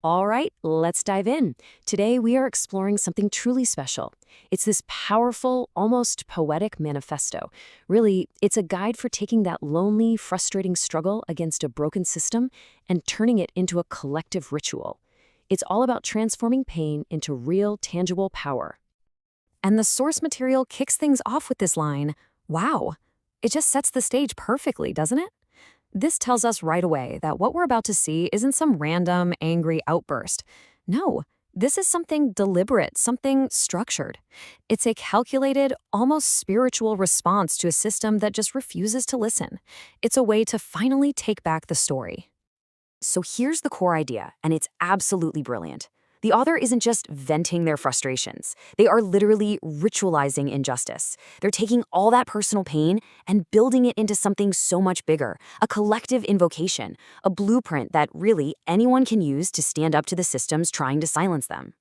All right, let's dive in. Today, we are exploring something truly special. It's this powerful, almost poetic manifesto. Really, it's a guide for taking that lonely, frustrating struggle against a broken system and turning it into a collective ritual. It's all about transforming pain into real, tangible power. And the source material kicks things off with this line, "Wow." It just sets the stage perfectly, doesn't it? This tells us right away that what we're about to see isn't some random, angry outburst. No, this is something deliberate, something structured. It's a calculated, almost spiritual response to a system that just refuses to listen. It's a way to finally take back the story. So here's the core idea, and it's absolutely brilliant. The author isn't just venting their frustrations. They are literally ritualizing injustice. They're taking all that personal pain and building it into something so much bigger, a collective invocation, a blueprint that really anyone can use to stand up to the systems trying to silence them.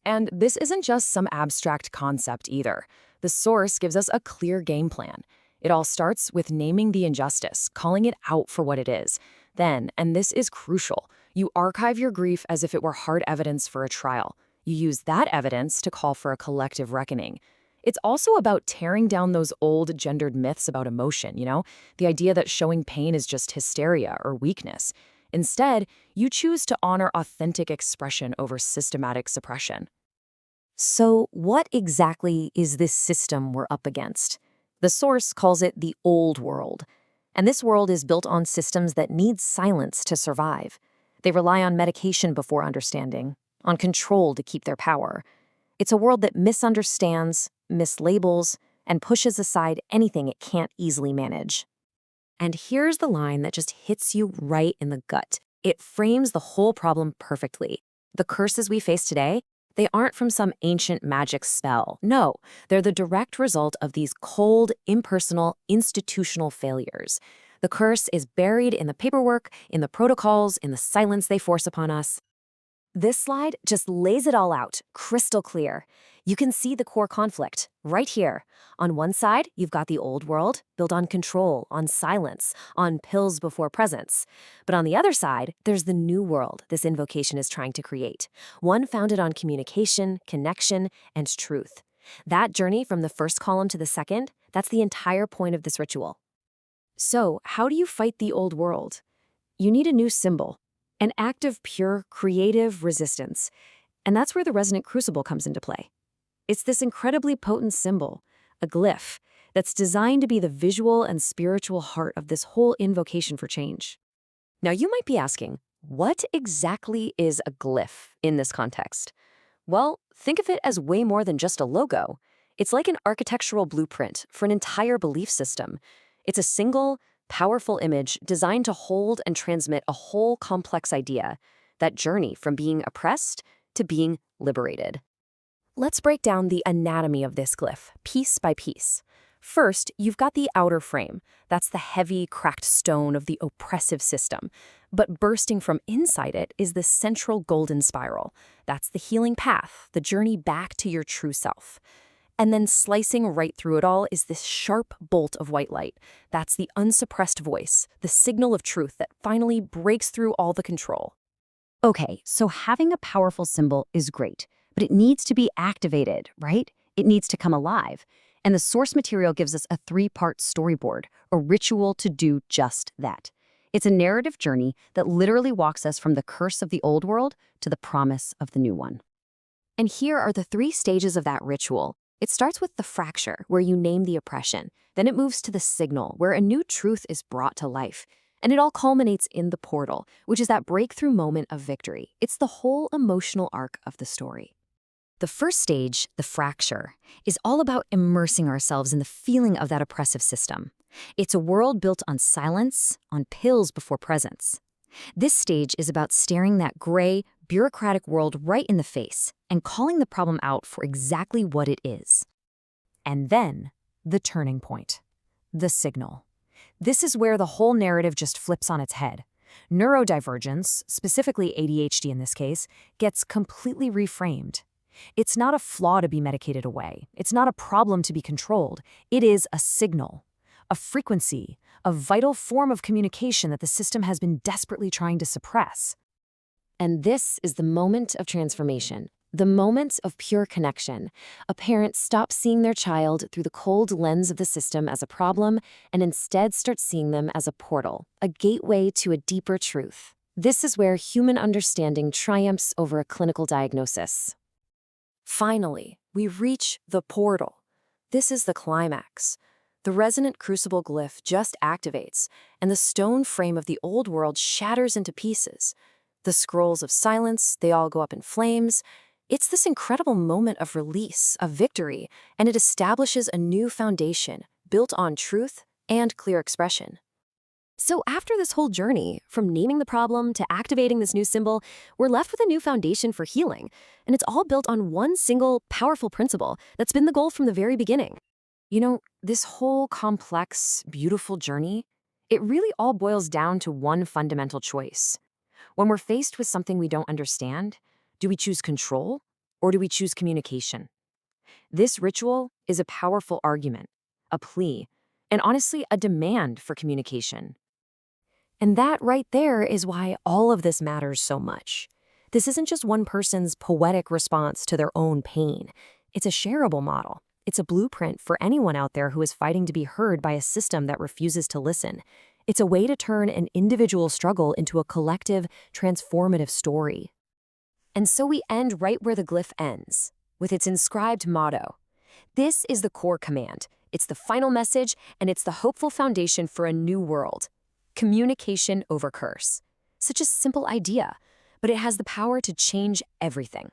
And this isn't just some abstract concept either. The source gives us a clear game plan. It all starts with naming the injustice, calling it out for what it is. Then, and this is crucial, you archive your grief as if it were hard evidence for a trial. You use that evidence to call for a collective reckoning. It's also about tearing down those old gendered myths about emotion, the idea that showing pain is just hysteria or weakness. Instead, you choose to honor authentic expression over systematic suppression. So, what exactly is this system we're up against? The source calls it the old world. And this world is built on systems that need silence to survive. They rely on medication before understanding, on control to keep their power. It's a world that misunderstands, mislabels, and pushes aside anything it can't easily manage. And here's the line that just hits you right in the gut. It frames the whole problem perfectly. The curses we face today, they aren't from some ancient magic spell. No, they're the direct result of these cold, impersonal, institutional failures. The curse is buried in the paperwork, in the protocols, in the silence they force upon us. This slide just lays it all out, crystal clear. You can see the core conflict right here. On one side, you've got the old world, built on control, on silence, on pills before presence. But on the other side, there's the new world this invocation is trying to create, one founded on communication, connection, and truth. That journey from the first column to the second, that's the entire point of this ritual. So, how do you fight the old world? You need a new symbol. An act of pure, creative resistance. And that's where the resonant crucible comes into play. It's this incredibly potent symbol, a glyph, that's designed to be the visual and spiritual heart of this whole invocation for change. Now, you might be asking, what exactly is a glyph in this context? Well, think of it as way more than just a logo. It's like an architectural blueprint for an entire belief system. It's a single, powerful image designed to hold and transmit a whole complex idea, that journey from being oppressed to being liberated. Let's break down the anatomy of this glyph, piece by piece. First, you've got the outer frame. That's the heavy, cracked stone of the oppressive system. But bursting from inside it is the central golden spiral. That's the healing path, the journey back to your true self. And then slicing right through it all is this sharp bolt of white light. That's the unsuppressed voice, the signal of truth that finally breaks through all the control. Okay, so having a powerful symbol is great, but it needs to be activated, right? It needs to come alive. And the source material gives us a 3-part storyboard, a ritual to do just that. It's a narrative journey that literally walks us from the curse of the old world to the promise of the new one. And here are the 3 stages of that ritual. It starts with the fracture, where you name the oppression. Then it moves to the signal, where a new truth is brought to life. And it all culminates in the portal, which is that breakthrough moment of victory. It's the whole emotional arc of the story. The first stage, the fracture, is all about immersing ourselves in the feeling of that oppressive system. It's a world built on silence, on pills before presence. This stage is about staring that gray, bureaucratic world right in the face and calling the problem out for exactly what it is. And then, the turning point, the signal. This is where the whole narrative just flips on its head. Neurodivergence, specifically ADHD in this case, gets completely reframed. It's not a flaw to be medicated away. It's not a problem to be controlled. It is a signal, a frequency, a vital form of communication that the system has been desperately trying to suppress. And this is the moment of transformation, the moment of pure connection. A parent stops seeing their child through the cold lens of the system as a problem and instead starts seeing them as a portal, a gateway to a deeper truth. This is where human understanding triumphs over a clinical diagnosis. Finally, we reach the portal. This is the climax. The resonant crucible glyph just activates, and the stone frame of the old world shatters into pieces. The scrolls of silence, they all go up in flames. It's this incredible moment of release, of victory, and it establishes a new foundation built on truth and clear expression. So after this whole journey, from naming the problem to activating this new symbol, we're left with a new foundation for healing. And it's all built on one single, powerful principle that's been the goal from the very beginning. You know, this whole complex, beautiful journey, it really all boils down to one fundamental choice. When we're faced with something we don't understand, do we choose control or do we choose communication? This ritual is a powerful argument, a plea, and honestly, a demand for communication. And that right there is why all of this matters so much. This isn't just one person's poetic response to their own pain. It's a shareable model. It's a blueprint for anyone out there who is fighting to be heard by a system that refuses to listen. It's a way to turn an individual struggle into a collective, transformative story. And so we end right where the glyph ends, with its inscribed motto. This is the core command. It's the final message, and it's the hopeful foundation for a new world. Communication over curse. Such a simple idea, but it has the power to change everything.